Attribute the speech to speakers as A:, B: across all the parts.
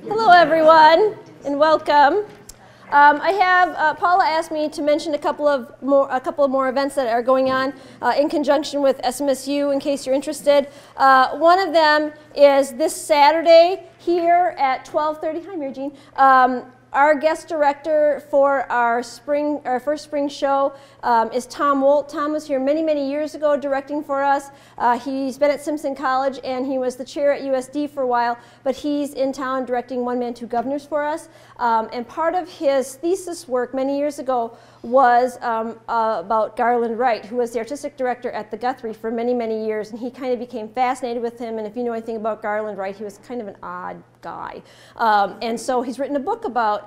A: Hello, everyone, and welcome. Paula asked me to mention a couple of more events that are going on in conjunction with SMSU, in case you're interested. One of them is this Saturday here at 12:30. Hi, Mary Jean. Our guest director for our first spring show is Tom Wolt. Tom was here many, many years ago directing for us. He's been at Simpson College and he was the chair at USD for a while, but he's in town directing One Man, Two Governors for us. And part of his thesis work many years ago was about Garland Wright, who was the artistic director at the Guthrie for many, many years, and he kind of became fascinated with him. And if you know anything about Garland Wright, he was kind of an odd guy. And so he's written a book about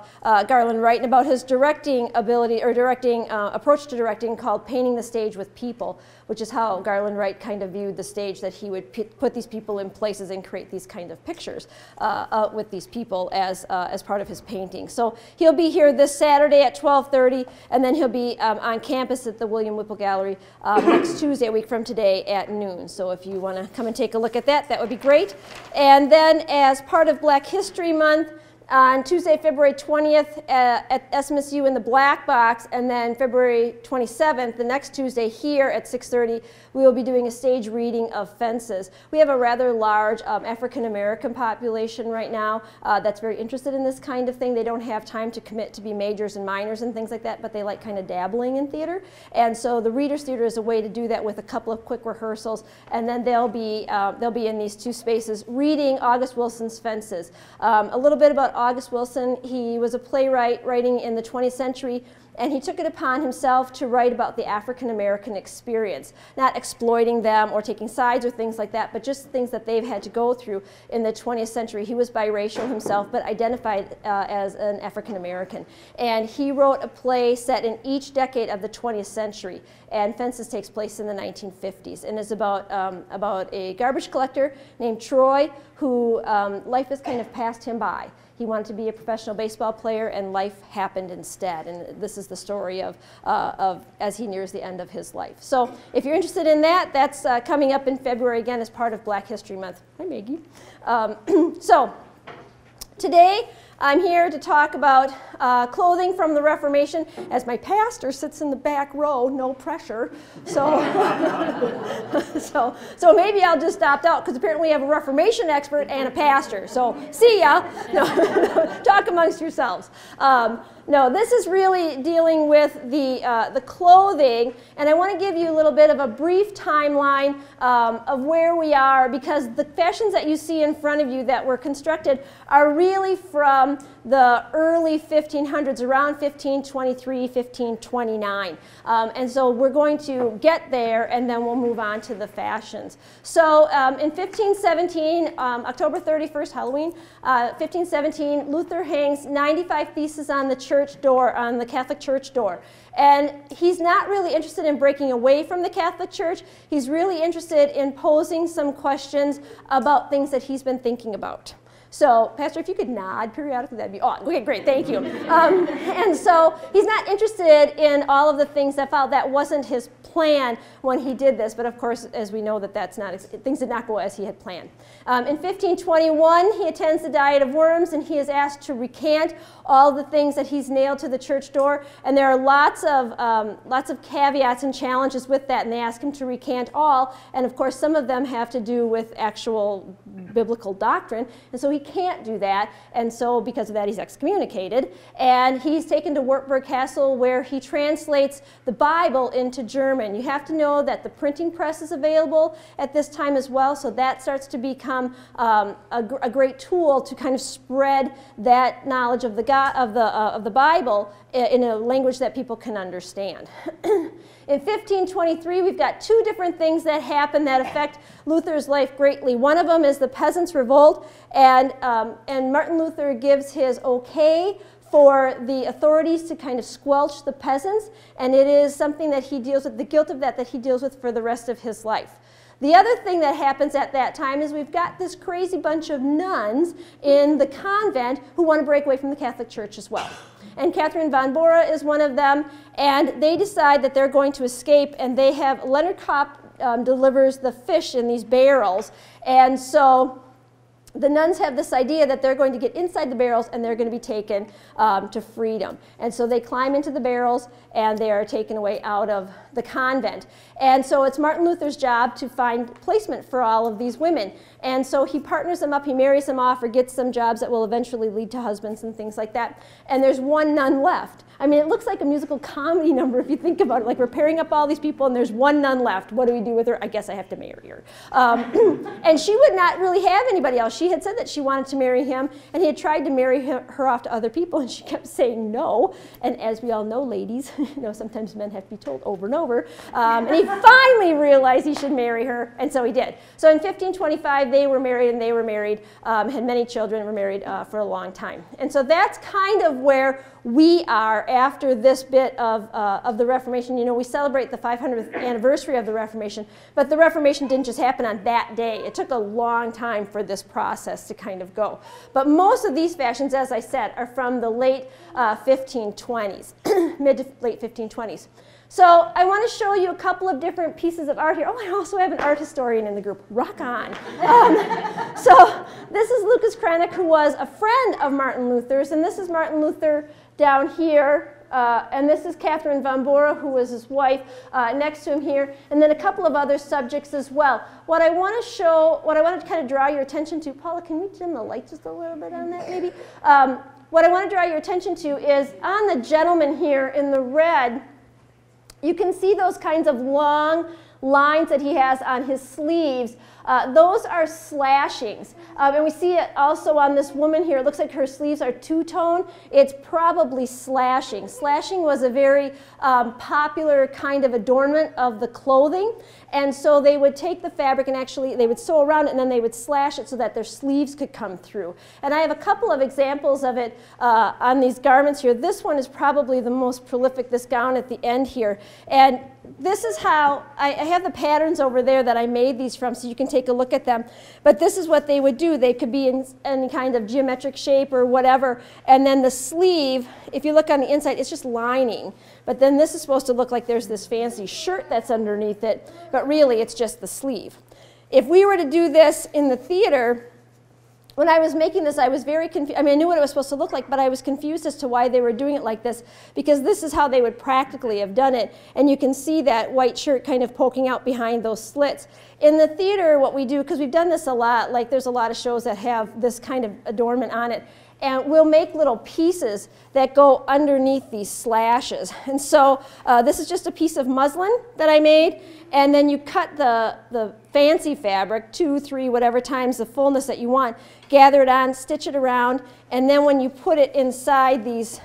A: Garland Wright and about his directing ability, or approach to directing, called Painting the Stage with People, which is how Garland Wright kind of viewed the stage, that he would put these people in places and create these kind of pictures with these people as part of his painting. So he'll be here this Saturday at 12:30, and then he'll be on campus at the William Whipple Gallery next Tuesday, a week from today, at noon. So if you want to come and take a look at that, that would be great. And then as part of Black History Month, on Tuesday, February 20th at SMSU in the Black Box, and then February 27th, the next Tuesday, here at 6:30, we will be doing a stage reading of Fences. We have a rather large African-American population right now that's very interested in this kind of thing. They don't have time to commit to be majors and minors and things like that, but they like kind of dabbling in theater. And so the Reader's Theater is a way to do that with a couple of quick rehearsals, and then they'll be in these two spaces reading August Wilson's Fences. A little bit about August Wilson. He was a playwright writing in the 20th century, and he took it upon himself to write about the African-American experience, not exploiting them or taking sides or things like that, but just things that they've had to go through in the 20th century. He was biracial himself, but identified as an African-American. And he wrote a play set in each decade of the 20th century, and Fences takes place in the 1950s, and is about a garbage collector named Troy, who life has kind of passed him by. He wanted to be a professional baseball player, and life happened instead. And this is the story of as he nears the end of his life. So if you're interested in that, that's coming up in February again as part of Black History Month. Hi, Maggie. So today I'm here to talk about clothing from the Reformation, as my pastor sits in the back row, no pressure. So, so maybe I'll just opt out, because apparently we have a Reformation expert and a pastor. So see ya. No, talk amongst yourselves. No, this is really dealing with the clothing, and I want to give you a little bit of a brief timeline of where we are, because the fashions that you see in front of you that were constructed are really from the early 1500s, around 1523, 1529. And so we're going to get there, and then we'll move on to the fashions. So in 1517, October 31st, Halloween, 1517, Luther hangs 95 theses on the church door, on the Catholic church door. And he's not really interested in breaking away from the Catholic Church. He's really interested in posing some questions about things that he's been thinking about. So, Pastor, if you could nod periodically, that'd be awesome. Okay, great, thank you. And so he's not interested in all of the things that followed. That wasn't his plan when he did this, but of course, as we know, things did not go as he had planned. In 1521, he attends the Diet of Worms, and he is asked to recant all the things that he's nailed to the church door, and there are lots of caveats and challenges with that, and they ask him to recant all, and of course, some of them have to do with actual biblical doctrine, and so he can't do that, and so because of that, he's excommunicated, and he's taken to Wartburg Castle, where he translates the Bible into German. You have to know that the printing press is available at this time as well, so that starts to become a great tool to kind of spread that knowledge of the Bible in a language that people can understand. In 1523, we've got two different things that happen that affect Luther's life greatly. One of them is the Peasants' Revolt, and Martin Luther gives his okay for the authorities to kind of squelch the peasants, and it is something that he deals with, the guilt of that he deals with for the rest of his life. The other thing that happens at that time is we've got this crazy bunch of nuns in the convent who want to break away from the Catholic Church as well. And Catherine von Bora is one of them, and they decide that they're going to escape, and they have, Leonard Kopp delivers the fish in these barrels, and so the nuns have this idea that they're going to get inside the barrels and they're going to be taken to freedom. And so they climb into the barrels and they are taken away out of the convent. And so it's Martin Luther's job to find placement for all of these women. And so he partners them up, he marries them off or gets them jobs that will eventually lead to husbands and things like that. And there's one nun left. I mean, it looks like a musical comedy number if you think about it. Like we're pairing up all these people and there's one nun left. What do we do with her? I guess I have to marry her. And she would not really have anybody else. She had said that she wanted to marry him, and he had tried to marry her off to other people, and she kept saying no. And as we all know, ladies, you know, sometimes men have to be told over and over. And he finally realized he should marry her, and so he did. So in 1525, they were married, and they were married, had many children, were married for a long time. And so that's kind of where we are after this bit of the Reformation. You know, we celebrate the 500th anniversary of the Reformation, but the Reformation didn't just happen on that day. It took a long time for this process to kind of go. But most of these fashions, as I said, are from the late 1520s, mid to late 1520s. So I want to show you a couple of different pieces of art here. Oh, I also have an art historian in the group. Rock on. So this is Lucas Cranach, who was a friend of Martin Luther's, and this is Martin Luther down here, and this is Catherine von Bora, who was his wife, next to him here, and then a couple of other subjects as well. What I want to show, what I want to kind of draw your attention to, Paula, can you dim the light just a little bit on that maybe? What I want to draw your attention to is on the gentleman here in the red, you can see those kinds of long lines that he has on his sleeves. Those are slashings. And we see it also on this woman here. It looks like her sleeves are two-tone. It's probably slashing. Slashing was a very popular kind of adornment of the clothing. And so they would take the fabric and actually they would sew around it and then they would slash it so that their sleeves could come through. And I have a couple of examples of it on these garments here. This one is probably the most prolific, this gown at the end here. And this is how, I have the patterns over there that I made these from so you can take a look at them. But this is what they would do. They could be in any kind of geometric shape or whatever. And then the sleeve, if you look on the inside, it's just lining. But then this is supposed to look like there's this fancy shirt that's underneath it. But really, it's just the sleeve. If we were to do this in the theater, when I was making this, I was very confused. I mean, I knew what it was supposed to look like, but I was confused as to why they were doing it like this, because this is how they would practically have done it. And you can see that white shirt kind of poking out behind those slits. In the theater, what we do, because we've done this a lot, like there's a lot of shows that have this kind of adornment on it, and we'll make little pieces that go underneath these slashes. And so this is just a piece of muslin that I made, and then you cut the fancy fabric, 2, 3, whatever times the fullness that you want, gather it on, stitch it around, and then when you put it inside these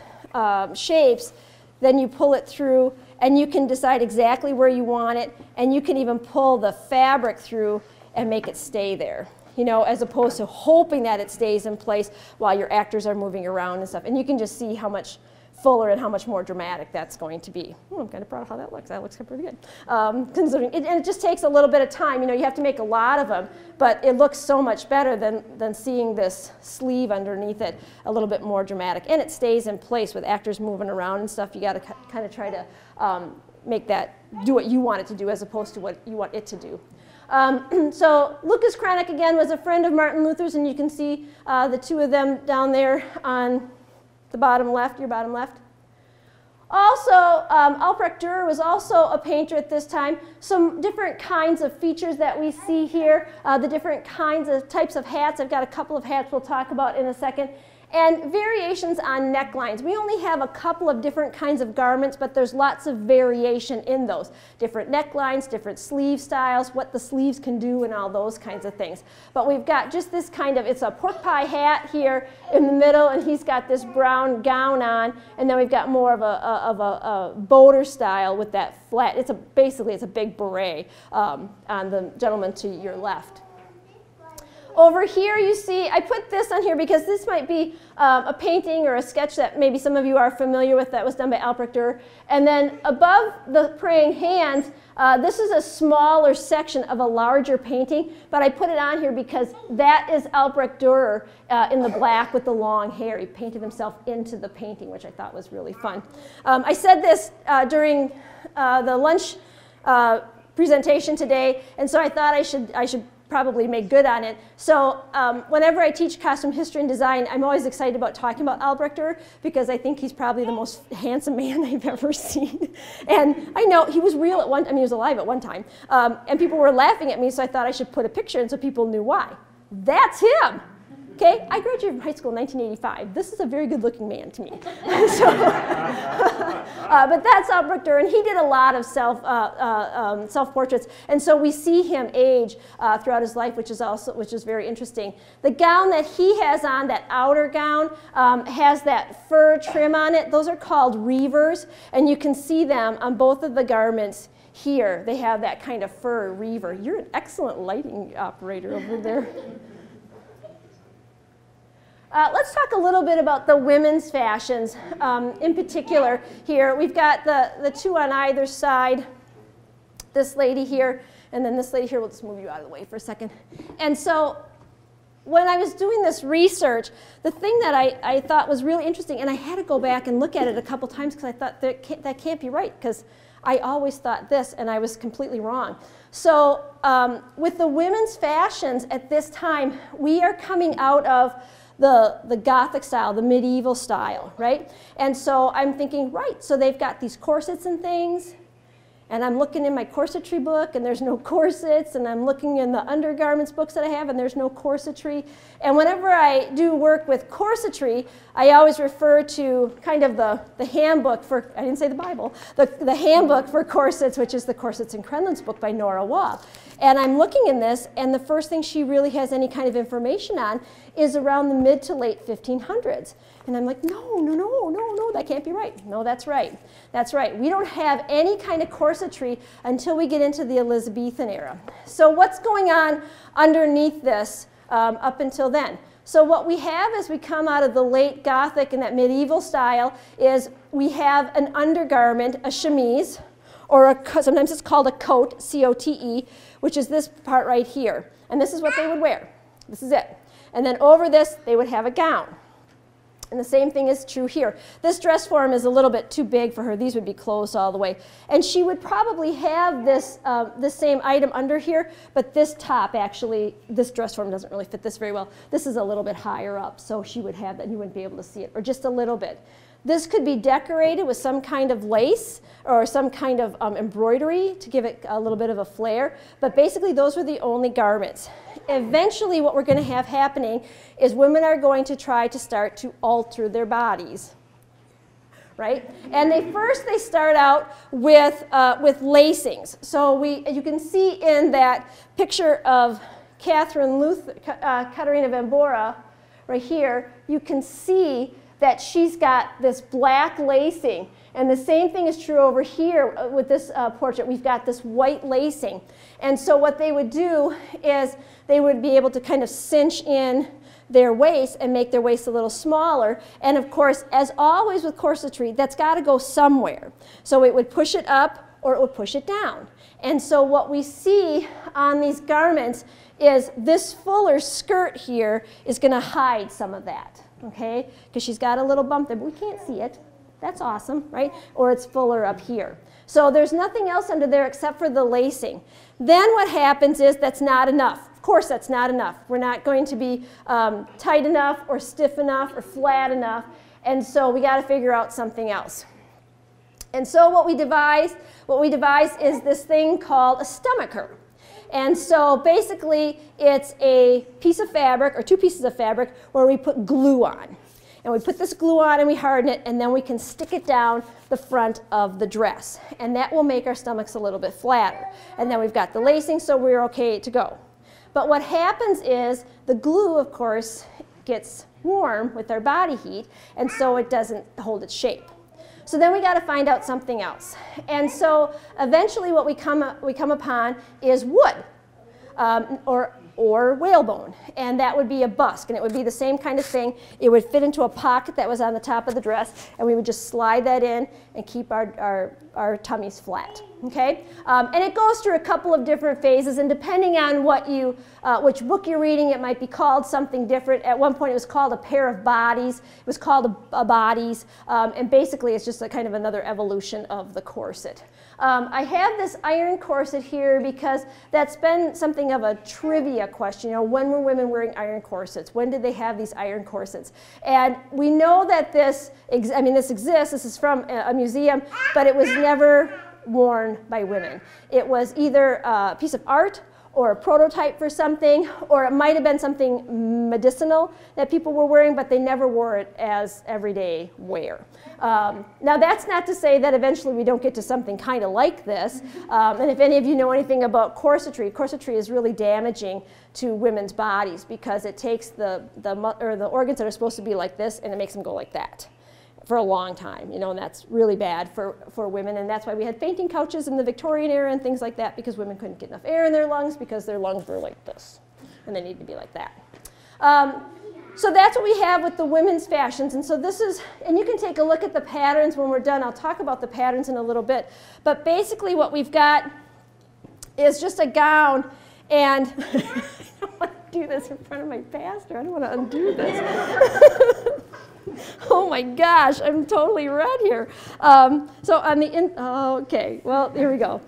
A: shapes, then you pull it through, and you can decide exactly where you want it, and you can even pull the fabric through and make it stay there. You know, as opposed to hoping that it stays in place while your actors are moving around and stuff. And you can just see how much fuller and how much more dramatic that's going to be. I'm kind of proud of how that looks. That looks pretty good. Considering it, and it just takes a little bit of time. You know, you have to make a lot of them, but it looks so much better than seeing this sleeve underneath it, a little bit more dramatic. And it stays in place with actors moving around and stuff. You got to kind of try to make that do what you want it to do as opposed to what you want it to do. So Lucas Cranach, again, was a friend of Martin Luther's, and you can see the two of them down there on the bottom left, your bottom left. Also, Albrecht Dürer was also a painter at this time. Some different kinds of features that we see here, the different kinds of types of hats. I've got a couple of hats we'll talk about in a second. And variations on necklines. We only have a couple of different kinds of garments, but there's lots of variation in those. Different necklines, different sleeve styles, what the sleeves can do, and all those kinds of things. But we've got just this kind of, it's a pork pie hat here in the middle, and he's got this brown gown on, and then we've got more of a boater style with that flat, basically it's a big beret on the gentleman to your left. Over here you see, I put this on here because this might be a painting or a sketch that maybe some of you are familiar with that was done by Albrecht Dürer. And then above the praying hands, this is a smaller section of a larger painting, but I put it on here because that is Albrecht Dürer in the black with the long hair. He painted himself into the painting, which I thought was really fun. I said this during the lunch presentation today, and so I thought I should probably make good on it. So whenever I teach costume history and design, I'm always excited about talking about Albrechter because I think he's probably the most handsome man I've ever seen. And I know he was real at one time, he was alive at one time. And people were laughing at me, so I thought I should put a picture in so people knew why. That's him. Okay, I graduated from high school in 1985. This is a very good-looking man to me. So, but that's Albrechter, and he did a lot of self-portraits, and so we see him age throughout his life, which is very interesting. The gown that he has on, that outer gown, has that fur trim on it. Those are called reavers, and you can see them on both of the garments here. They have that kind of fur reaver. You're an excellent lighting operator over there. Let's talk a little bit about the women's fashions. In particular here, we've got the two on either side, this lady here, and then this lady here. We'll just move you out of the way for a second. And so when I was doing this research, the thing that I thought was really interesting, and I had to go back and look at it a couple times because I thought that can't be right, because I always thought this, and I was completely wrong. So with the women's fashions at this time, we are coming out of the Gothic style, the medieval style, right? And so I'm thinking, right, so they've got these corsets and things, and I'm looking in my corsetry book, and there's no corsets, and I'm looking in the undergarments books that I have, and there's no corsetry. And whenever I do work with corsetry, I always refer to kind of the handbook for, I didn't say the Bible, the handbook for corsets, which is the Corsets and Crenlins book by Nora Waugh. And I'm looking in this, and the first thing she really has any kind of information on is around the mid to late 1500s. And I'm like, no, that can't be right. No, that's right. That's right. We don't have any kind of corsetry until we get into the Elizabethan era. So what's going on underneath this up until then? So what we have as we come out of the late Gothic and that medieval style is we have an undergarment, a chemise, or sometimes it's called a coat, C-O-T-E, which is this part right here. And this is what they would wear. This is it. And then over this, they would have a gown. And the same thing is true here. This dress form is a little bit too big for her. These would be closed all the way. And she would probably have this, this same item under here, but this top actually, this dress form doesn't really fit this very well. This is a little bit higher up, so she would have that and you wouldn't be able to see it, or just a little bit. This could be decorated with some kind of lace or some kind of embroidery to give it a little bit of a flair, but basically those were the only garments. Eventually what we're going to have happening is women are going to try to start to alter their bodies, right? And they start out with lacings. So you can see in that picture of Katerina van Bora right here, you can see that she's got this black lacing. And the same thing is true over here with this portrait. We've got this white lacing. And so what they would do is they would be able to kind of cinch in their waist and make their waist a little smaller. And of course, as always with corsetry, that's got to go somewhere. So it would push it up or it would push it down. And so what we see on these garments is this fuller skirt here is going to hide some of that. Okay, because she's got a little bump there, but we can't see it. That's awesome, right? Or it's fuller up here. So there's nothing else under there except for the lacing. Then what happens is that's not enough. Of course that's not enough. We're not going to be tight enough or stiff enough or flat enough. And so we got to figure out something else. And so what we devise is this thing called a stomacher. And so basically it's a piece of fabric, or two pieces of fabric, where we put glue on. And we put this glue on and we harden it, and then we can stick it down the front of the dress. And that will make our stomachs a little bit flatter. And then we've got the lacing, so we're okay to go. But what happens is the glue, of course, gets warm with our body heat, and so it doesn't hold its shape. So then we got to find out something else. And so eventually what we come upon is wood or whalebone. And that would be a busk. And it would be the same kind of thing. It would fit into a pocket that was on the top of the dress. And we would just slide that in and keep our tummies flat. Okay, and it goes through a couple of different phases, and depending on what you, which book you're reading, it might be called something different. At one point, it was called A Pair of Bodies. It was called a Bodies, and basically, it's just a kind of another evolution of the corset. I have this iron corset here because that's been something of a trivia question. You know, when were women wearing iron corsets? When did they have these iron corsets? And we know that this exists. This is from a museum, but it was never worn by women. It was either a piece of art or a prototype for something, or it might have been something medicinal that people were wearing, but they never wore it as everyday wear. Now that's not to say that eventually we don't get to something kind of like this, and if any of you know anything about corsetry, corsetry is really damaging to women's bodies because it takes the organs that are supposed to be like this and it makes them go like that for a long time, you know, and that's really bad for women, and that's why we had fainting couches in the Victorian era and things like that, because women couldn't get enough air in their lungs because their lungs were like this, and they need to be like that. So that's what we have with the women's fashions, and so this is, and you can take a look at the patterns when we're done. I'll talk about the patterns in a little bit, but basically what we've got is just a gown, and I don't want to do this in front of my pastor. I don't want to undo this. Oh my gosh, I'm totally red here. So on the okay, well, here we go.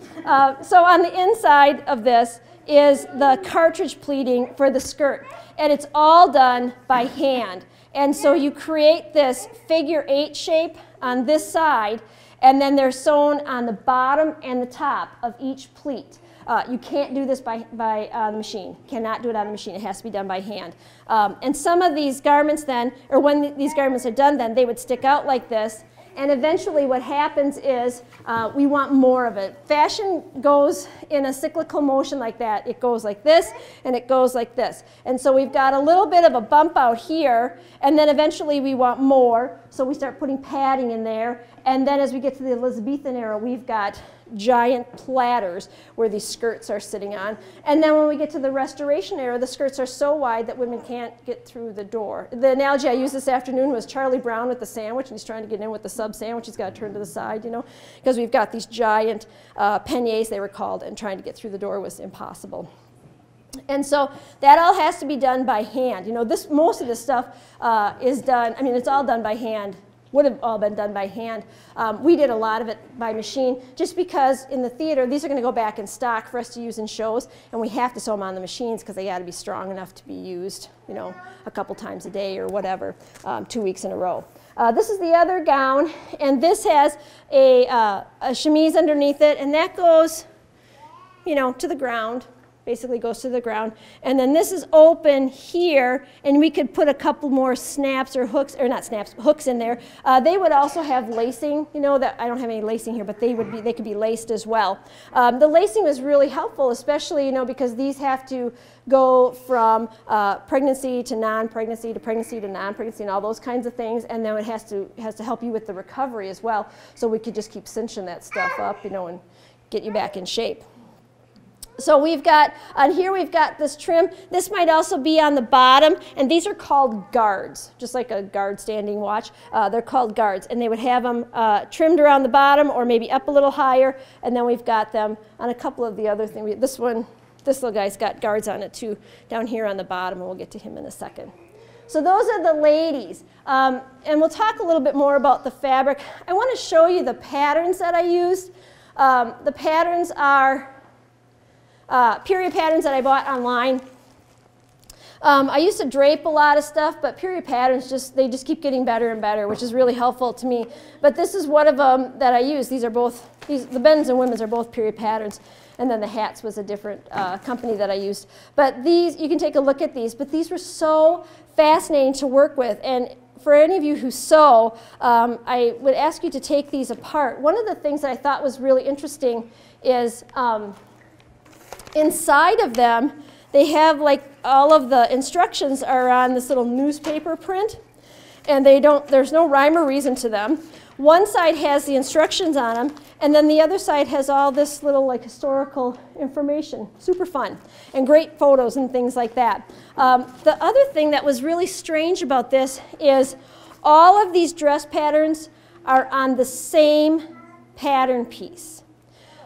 A: So on the inside of this is the cartridge pleating for the skirt, and it's all done by hand. And so you create this figure 8 shape on this side, and then they're sewn on the bottom and the top of each pleat. You can't do this by the machine. Cannot do it on the machine. It has to be done by hand. And some of these garments then, or when these garments are done then, they would stick out like this. And eventually what happens is we want more of it. Fashion goes in a cyclical motion like that. It goes like this, and it goes like this. And so we've got a little bit of a bump out here, and then eventually we want more. So we start putting padding in there. And then as we get to the Elizabethan era, we've got giant platters where these skirts are sitting on. And then when we get to the Restoration era, the skirts are so wide that women can't get through the door. The analogy I used this afternoon was Charlie Brown with the sandwich, and he's trying to get in with the sub sandwich. He's got to turn to the side, you know, because we've got these giant panniers, they were called, and trying to get through the door was impossible. And so that all has to be done by hand. You know, most of this stuff is done, I mean, it's all done by hand. Would have all been done by hand. We did a lot of it by machine just because in the theater, these are going to go back in stock for us to use in shows, and we have to sew them on the machines because they got to be strong enough to be used, you know, a couple times a day or whatever, 2 weeks in a row. This is the other gown, and this has a chemise underneath it, and that goes, you know, to the ground. Basically goes to the ground, and then this is open here, and we could put a couple more snaps or hooks, or not snaps, hooks in there. They would also have lacing, you know, that I don't have any lacing here, but they could be laced as well. The lacing is really helpful, especially, you know, because these have to go from pregnancy to non-pregnancy to pregnancy to non-pregnancy and all those kinds of things, and then it has to help you with the recovery as well, so we could just keep cinching that stuff up, you know, and get you back in shape. So we've got, on here we've got this trim. This might also be on the bottom, and these are called guards, just like a guard standing watch. They're called guards, and they would have them trimmed around the bottom or maybe up a little higher, and then we've got them on a couple of the other things. This little guy's got guards on it too, down here on the bottom, and we'll get to him in a second. So those are the ladies, and we'll talk a little bit more about the fabric. I want to show you the patterns that I used. The patterns are period patterns that I bought online. I used to drape a lot of stuff, but period patterns they just keep getting better and better, which is really helpful to me. But this is one of them that I use. These are both, the men's and women's are both period patterns. And then the hats was a different company that I used. But these, you can take a look at these, but these were so fascinating to work with. And for any of you who sew, I would ask you to take these apart. One of the things that I thought was really interesting is inside of them, they have like all of the instructions are on this little newspaper print, and there's no rhyme or reason to them. One side has the instructions on them, and then the other side has all this little like historical information. Super fun, and great photos and things like that. The other thing that was really strange about this is all of these dress patterns are on the same pattern piece.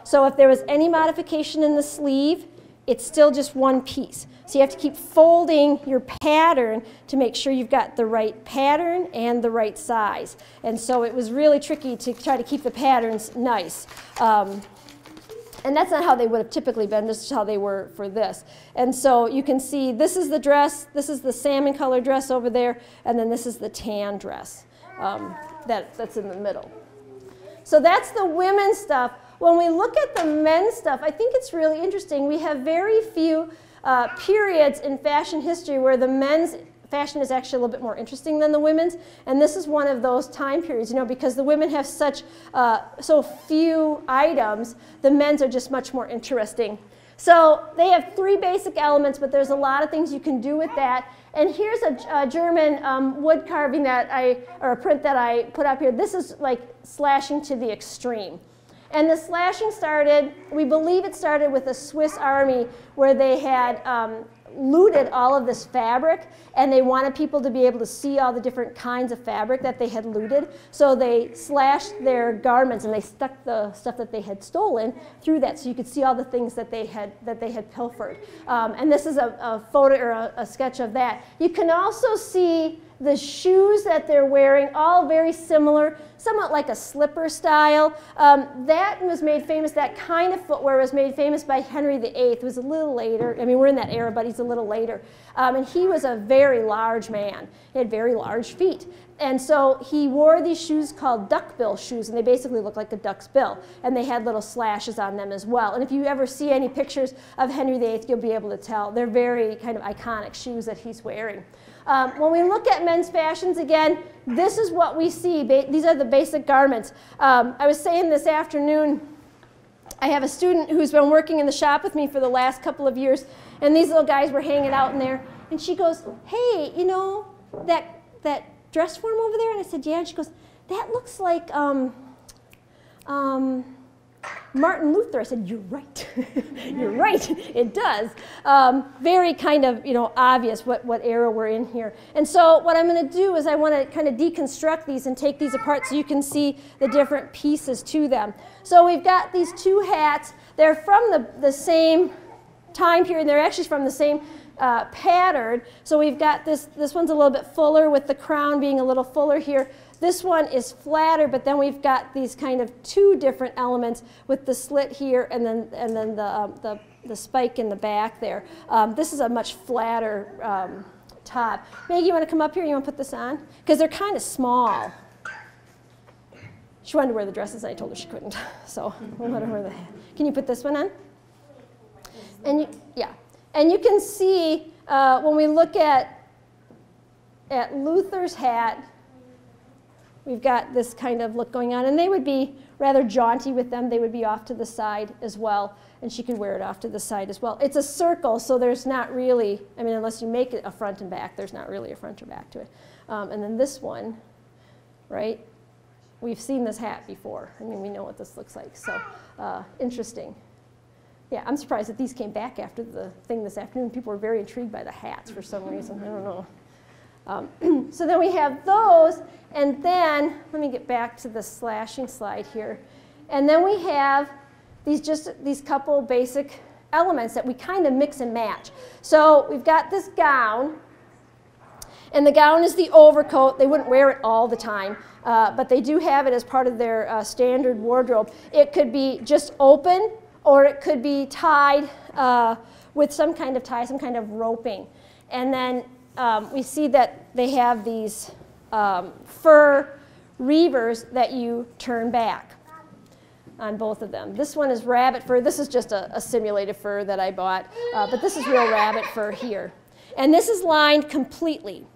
A: So if there was any modification in the sleeve, it's still just one piece. So you have to keep folding your pattern to make sure you've got the right pattern and the right size. And so it was really tricky to try to keep the patterns nice. And that's not how they would have typically been. This is how they were for this. And so you can see this is the dress, this is the salmon color dress over there, and then this is the tan dress that's in the middle. So that's the women's stuff. When we look at the men's stuff, I think it's really interesting. We have very few periods in fashion history where the men's fashion is actually a little bit more interesting than the women's, and this is one of those time periods, you know, because the women have such so few items, the men's are just much more interesting. So they have 3 basic elements, but there's a lot of things you can do with that. And here's a German wood carving or a print that I put up here. This is like slashing to the extreme. And the slashing started, we believe it started with the Swiss army where they had looted all of this fabric, and they wanted people to be able to see all the different kinds of fabric that they had looted. So they slashed their garments and they stuck the stuff that they had stolen through that so you could see all the things that they had pilfered. And this is a photo or a sketch of that. You can also see the shoes that they're wearing, all very similar, somewhat like a slipper style. That was made famous, that kind of footwear was made famous by Henry VIII. It was a little later. I mean, we're in that era, but he's a little later. And he was a very large man. He had very large feet. And so he wore these shoes called duckbill shoes, and they basically look like a duck's bill. And they had little slashes on them as well. And if you ever see any pictures of Henry VIII, you'll be able to tell. They're very kind of iconic shoes that he's wearing. When we look at men's fashions, again, this is what we see. These are the basic garments. I was saying this afternoon, I have a student who's been working in the shop with me for the last couple of years, and these little guys were hanging out in there, and she goes, hey, you know, that dress form over there? And I said, yeah. And she goes, that looks like Martin Luther. I said, you're right. You're right. It does. Very kind of, you know, obvious what era we're in here. And so what I'm going to do is I want to kind of deconstruct these and take these apart so you can see the different pieces to them. So we've got these 2 hats. They're from the same time period. They're actually from the same pattern. So we've got this one's a little bit fuller with the crown being a little fuller here. This one is flatter, but then we've got these kind of 2 different elements with the slit here and then the spike in the back there. This is a much flatter top. Maggie, you want to come up here? You want to put this on? Because they're kind of small. She wanted to wear the dresses, and I told her she couldn't. So we'll let her wear the hat. Can you put this one on? And yeah. And you can see when we look at Luther's hat, we've got this kind of look going on, and they would be rather jaunty with them. They would be off to the side as well, and she could wear it off to the side as well. It's a circle, so there's not really, I mean, unless you make it a front and back, there's not really a front or back to it. And then this one, right, we've seen this hat before. I mean, we know what this looks like, so interesting. Yeah, I'm surprised that these came back after the thing this afternoon. People were very intrigued by the hats for some reason. I don't know. So then we have those, and then, let me get back to the slashing slide here. And then we have these couple basic elements that we kind of mix and match. So we've got this gown, and the gown is the overcoat. They wouldn't wear it all the time, but they do have it as part of their standard wardrobe. It could be just open, or it could be tied with some kind of tie, some kind of roping. And then we see that they have these fur reavers that you turn back on both of them. This one is rabbit fur. This is just a simulated fur that I bought, but this is real rabbit fur here. And this is lined completely.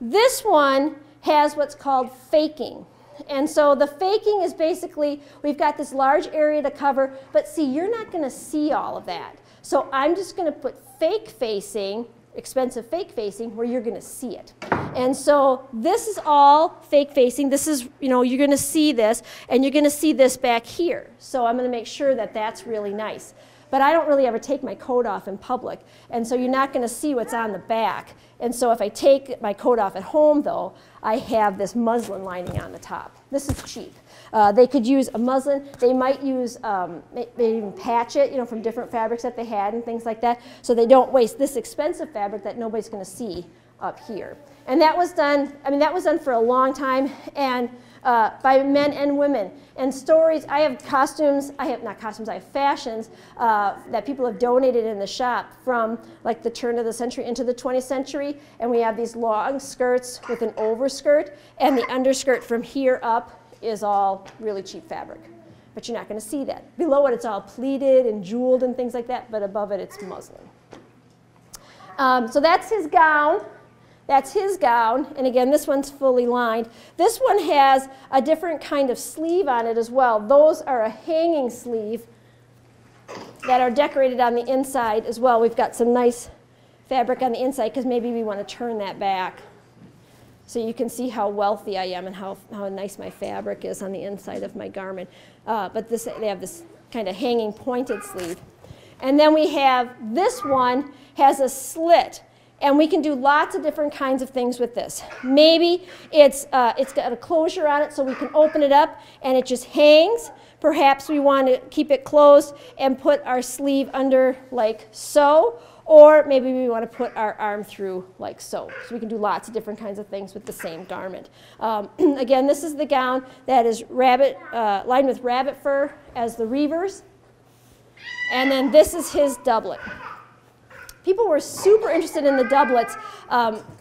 A: This one has what's called faking. And so the faking is basically, we've got this large area to cover, but see, you're not going to see all of that. So I'm just going to put fake facing, expensive fake facing, where you're going to see it. And so this is all fake facing. This is, you know, you're going to see this, and you're going to see this back here. So I'm going to make sure that that's really nice. But I don't really ever take my coat off in public, and so you're not going to see what's on the back. And so if I take my coat off at home, though, I have this muslin lining on the top. This is cheap. They could use a muslin. They might use, they even patch it, you know, from different fabrics that they had and things like that, so they don't waste this expensive fabric that nobody's going to see up here. And that was done, I mean, that was done for a long time, and by men and women. And stories, I have costumes, I have fashions that people have donated in the shop from like the turn of the century into the 20th century. And we have these long skirts with an overskirt, and the underskirt from here up is all really cheap fabric. But you're not going to see that. Below it, it's all pleated and jeweled and things like that, but above it, it's muslin. So that's his gown. That's his gown, and again, this one's fully lined. This one has a different kind of sleeve on it as well. Those are a hanging sleeve that are decorated on the inside as well. We've got some nice fabric on the inside because maybe we want to turn that back so you can see how wealthy I am and how nice my fabric is on the inside of my garment. But they have this kind of hanging pointed sleeve. And then we have this one has a slit. And we can do lots of different kinds of things with this. Maybe it's got a closure on it so we can open it up and it just hangs. Perhaps we want to keep it closed and put our sleeve under like so. Or maybe we want to put our arm through like so. So we can do lots of different kinds of things with the same garment. Again, this is the gown that is lined with rabbit fur as the reavers. And then this is his doublet. People were super interested in the doublets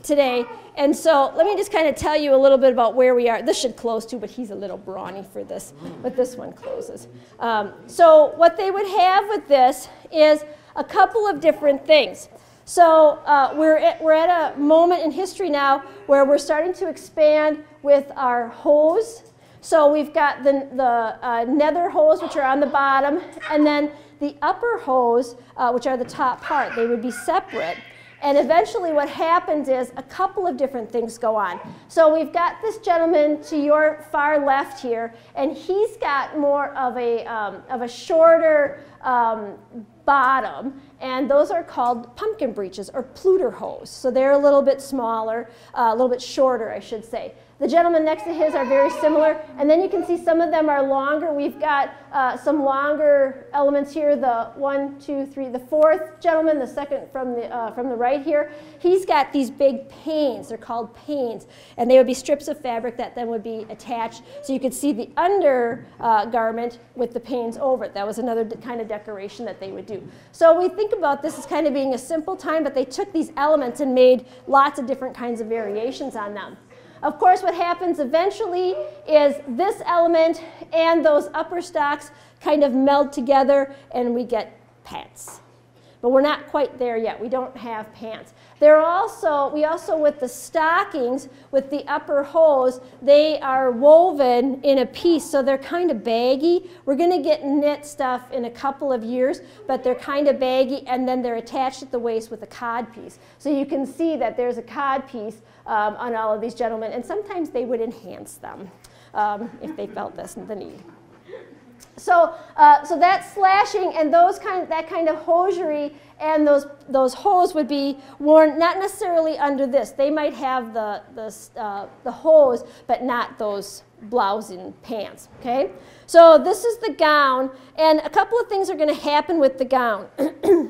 A: today, and so let me just kind of tell you a little bit about where we are. This should close too, but he's a little brawny for this, but this one closes. So what they would have with this is a couple of different things. So we're at a moment in history now where we're starting to expand with our hose. So we've got the nether hose, which are on the bottom, and then the upper hose, which are the top part, they would be separate. And eventually what happens is a couple of different things go on. So we've got this gentleman to your far left here, and he's got more of a shorter bottom, and those are called pumpkin breeches or pluter hose. So they're a little bit smaller, a little bit shorter, I should say. The gentleman next to his are very similar, and then you can see some of them are longer. We've got some longer elements here. The 1, 2, 3, the fourth gentleman, the second from the right here, he's got these big panes. They're called panes, and they would be strips of fabric that then would be attached, so you could see the undergarment with the panes over it. That was another kind of decoration that they would do. So we think about this as kind of being a simple time, but they took these elements and made lots of different kinds of variations on them. Of course, what happens eventually is this element and those upper stocks kind of meld together and we get pants. But we're not quite there yet. We don't have pants. We also, with the stockings, with the upper hose, they are woven in a piece, so they're kind of baggy. We're going to get knit stuff in a couple of years, but they're kind of baggy, and then they're attached at the waist with a cod piece. So you can see that there's a cod piece on all of these gentlemen, and sometimes they would enhance them if they felt the need. So that slashing and that kind of hosiery and those hose would be worn not necessarily under this. They might have the hose, but not those blouse and pants. Okay. So this is the gown, and a couple of things are going to happen with the gown.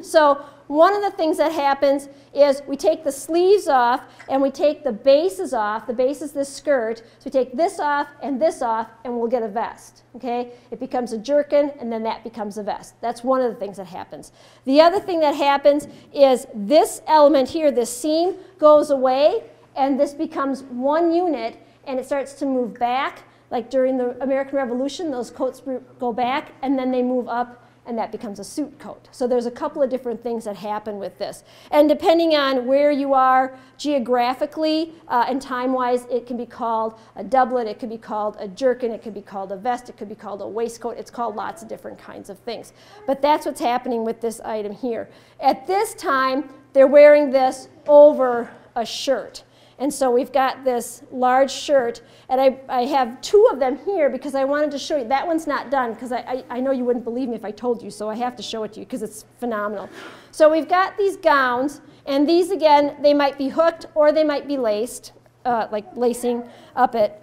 A: So one of the things that happens is we take the sleeves off and we take the bases off. The base is this skirt. So we take this off, and we'll get a vest. Okay? It becomes a jerkin, and then that becomes a vest. That's one of the things that happens. The other thing that happens is this element here, this seam, goes away, and this becomes one unit, and it starts to move back. Like during the American Revolution, those coats go back, and then they move up, and that becomes a suit coat. So there's a couple of different things that happen with this. And depending on where you are geographically and time-wise, it can be called a doublet, it could be called a jerkin, it could be called a vest, it could be called a waistcoat. It's called lots of different kinds of things. But that's what's happening with this item here. At this time, they're wearing this over a shirt. And so we've got this large shirt, and I have two of them here because I wanted to show you. That one's not done because I know you wouldn't believe me if I told you, so I have to show it to you because it's phenomenal. So we've got these gowns, and these, again, they might be hooked or they might be laced. like lacing up it.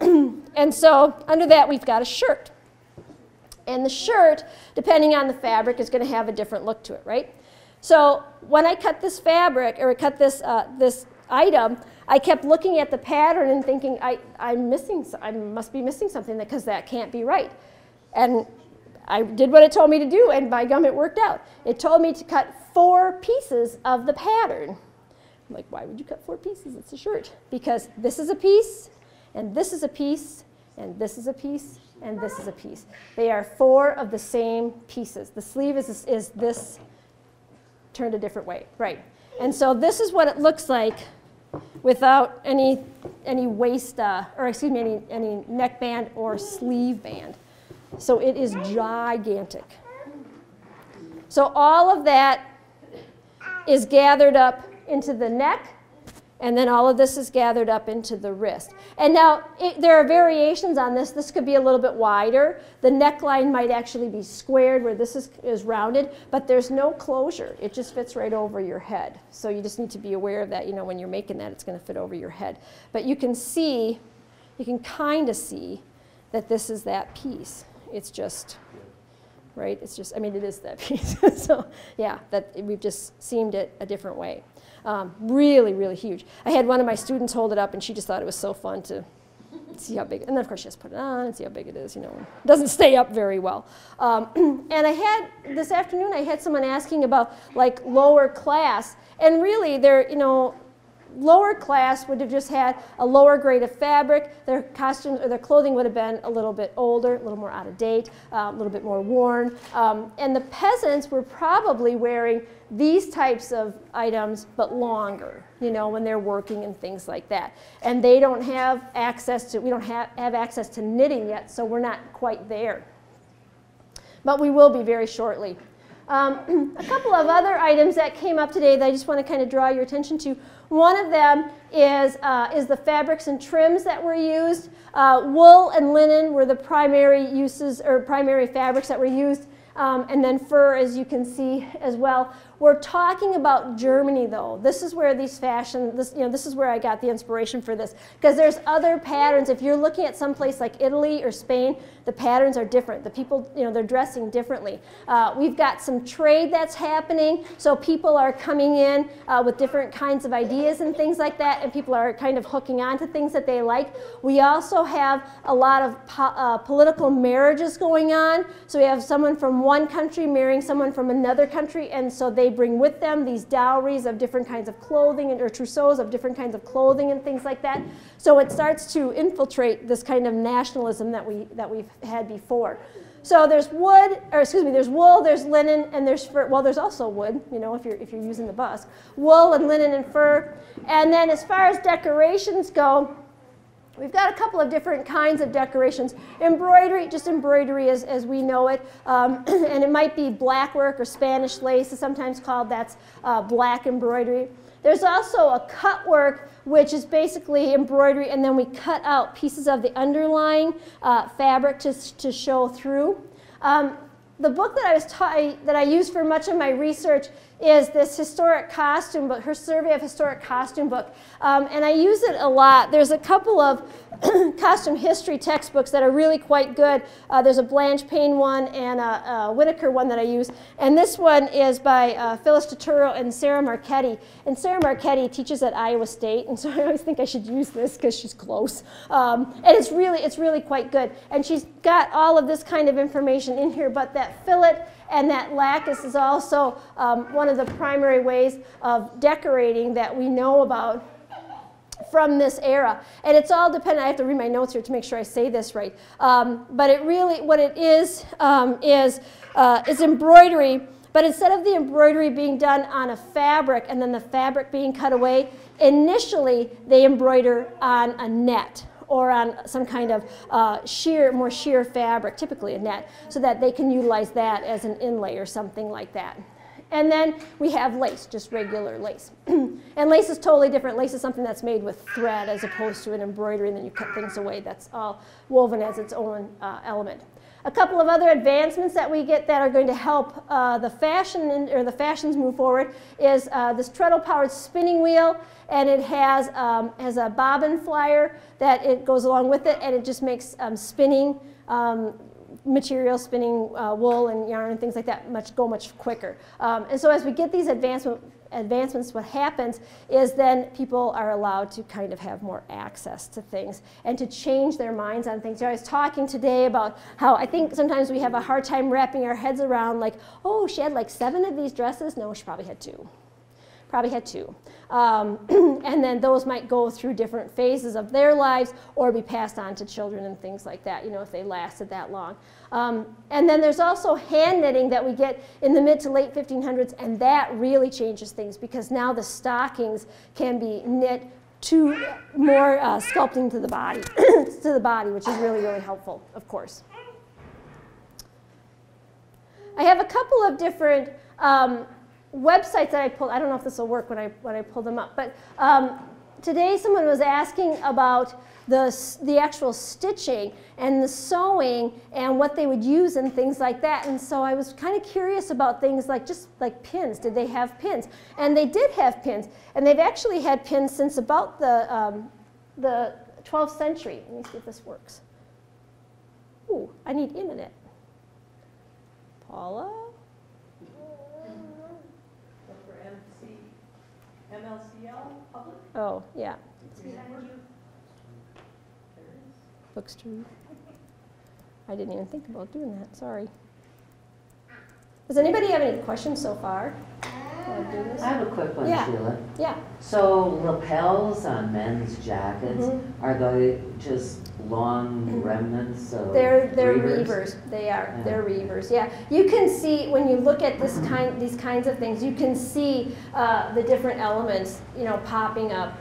A: And so under that we've got a shirt. And the shirt, depending on the fabric, is going to have a different look to it, right? So when I cut this fabric, or cut this, this item, I kept looking at the pattern and thinking, I must be missing something because that can't be right. And I did what it told me to do, and by gum, it worked out. It told me to cut 4 pieces of the pattern. I'm like, why would you cut 4 pieces? It's a shirt. Because this is a piece, and this is a piece, and this is a piece, and this is a piece. They are 4 of the same pieces. The sleeve is this turned a different way, right? And so this is what it looks like without any waist, or excuse me, any neckband or sleeve band. So it is gigantic. So all of that is gathered up into the neck, and then all of this is gathered up into the wrist. And now there are variations on this. This could be a little bit wider. The neckline might actually be squared where this is rounded, but there's no closure. It just fits right over your head. So you just need to be aware of that. You know, when you're making that, it's going to fit over your head. But you can see, you can kind of see that this is that piece. It's just, right? It's just, I mean, it is that piece. So yeah, that we've just seamed it a different way. Really, really huge. I had one of my students hold it up, and she just thought it was so fun to see how big, and then of course she has to put it on and see how big it is, you know. It doesn't stay up very well. And I had, this afternoon, I had someone asking about like lower class, and really they're, you know, lower class would have just had a lower grade of fabric. Their costumes or their clothing would have been a little bit older, a little more out of date, a little bit more worn. And the peasants were probably wearing these types of items, but longer, you know, when they're working and things like that. And they don't have access to, we don't have access to knitting yet, so we're not quite there. But we will be very shortly. A couple of other items that came up today that I just want to kind of draw your attention to. One of them is the fabrics and trims that were used. Wool and linen were the primary uses, or primary fabrics that were used, and then fur, as you can see as well. We're talking about Germany, though. This is where these this is where I got the inspiration for this, because there's other patterns. If you're looking at some place like Italy or Spain, the patterns are different. The people, you know, they're dressing differently. We've got some trade that's happening, so people are coming in with different kinds of ideas and things like that, and people are kind of hooking on to things that they like. We also have a lot of political marriages going on. So we have someone from one country marrying someone from another country, and so they bring with them these dowries of different kinds of clothing, or trousseaux of different kinds of clothing and things like that. So it starts to infiltrate this kind of nationalism that we've had before. So there's wood, or excuse me, there's wool, there's linen, and there's fur. Well, there's also wood, you know, if you're using the busk. Wool and linen and fur. And then as far as decorations go, we've got a couple of different kinds of decorations. Embroidery, just embroidery as we know it, and it might be black work or Spanish lace is sometimes called. That's black embroidery. There's also a cut work, which is basically embroidery, and then we cut out pieces of the underlying fabric to show through. The book that I used for much of my research is this historic costume book, her survey of historic costume book, and I use it a lot. There's a couple of costume history textbooks that are really quite good. There's a Blanche Payne one and a Whitaker one that I use, and this one is by Phyllis Turturro and Sarah Marchetti. And Sarah Marchetti teaches at Iowa State, and so I always think I should use this because she's close. And it's really quite good. And she's got all of this kind of information in here, but that fillet and that lacus is also one of the primary ways of decorating that we know about from this era. And it's all dependent, I have to read my notes here to make sure I say this right, but it really, what it is embroidery, but instead of the embroidery being done on a fabric and then the fabric being cut away, initially they embroider on a net or on some kind of more sheer fabric, typically a net, so that they can utilize that as an inlay or something like that. And then we have lace, just regular lace. And lace is totally different. Lace is something that's made with thread as opposed to an embroidery, and then you cut things away. That's all woven as its own element. A couple of other advancements that we get that are going to help the fashions move forward is this treadle-powered spinning wheel, and it has a bobbin flyer that it goes along with it, and it just makes spinning material, spinning wool and yarn and things like that go much quicker. And so as we get these advancements, what happens is then people are allowed to kind of have more access to things and to change their minds on things. I was talking today about how I think sometimes we have a hard time wrapping our heads around, like, oh, she had like 7 of these dresses. No, she probably had 2. Probably had 2. And then those might go through different phases of their lives or be passed on to children and things like that, you know, if they lasted that long. And then there's also hand knitting that we get in the mid to late 1500s, and that really changes things because now the stockings can be knit to more sculpting to the body, which is really, really helpful, of course. I have a couple of different websites that I pulled. I don't know if this will work when I pull them up, but today someone was asking about the actual stitching and the sewing and what they would use and things like that. And so I was kind of curious about things like just like pins. Did they have pins? And they did have pins, and they've actually had pins since about the 12th century. Let me see if this works. Ooh, I need internet. Paula? MLCL public? Oh, yeah. Books to read. I didn't even think about doing that, sorry. Does anybody have any questions so far?
B: I have a quick one,
A: yeah.
B: Sheila.
A: Yeah.
B: So lapels on men's jackets, are they just long remnants of
A: They're reavers. They are. Yeah. They're reavers. Yeah. You can see when you look at these kinds of things, you can see the different elements, you know, popping up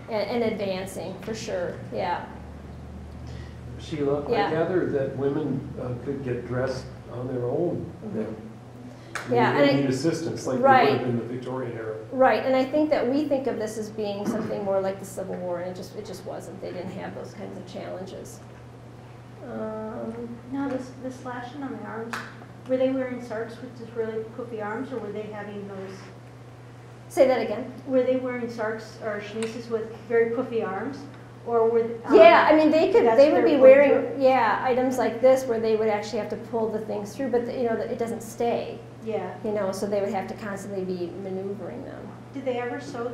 A: and advancing for sure. Yeah.
C: Sheila,
A: yeah.
C: I gather that women could get dressed on their own.
A: Yeah,
C: and need assistance like
A: right.
C: they would have in the Victorian era.
A: Right, and I think that we think of this as being something more like the Civil War, and it just wasn't. They didn't have those kinds of challenges.
D: Now, the slashing on the arms, were they wearing sarks with just really poofy arms, or were they having those?
A: Say that again.
D: Were they wearing sarks or chemises with very poofy arms? Or were
A: yeah, I mean they would be wearing items like this where they would actually have to pull the things through, but you know it doesn't stay.
D: Yeah.
A: You know, so they would have to constantly be maneuvering them.
D: Did they ever sew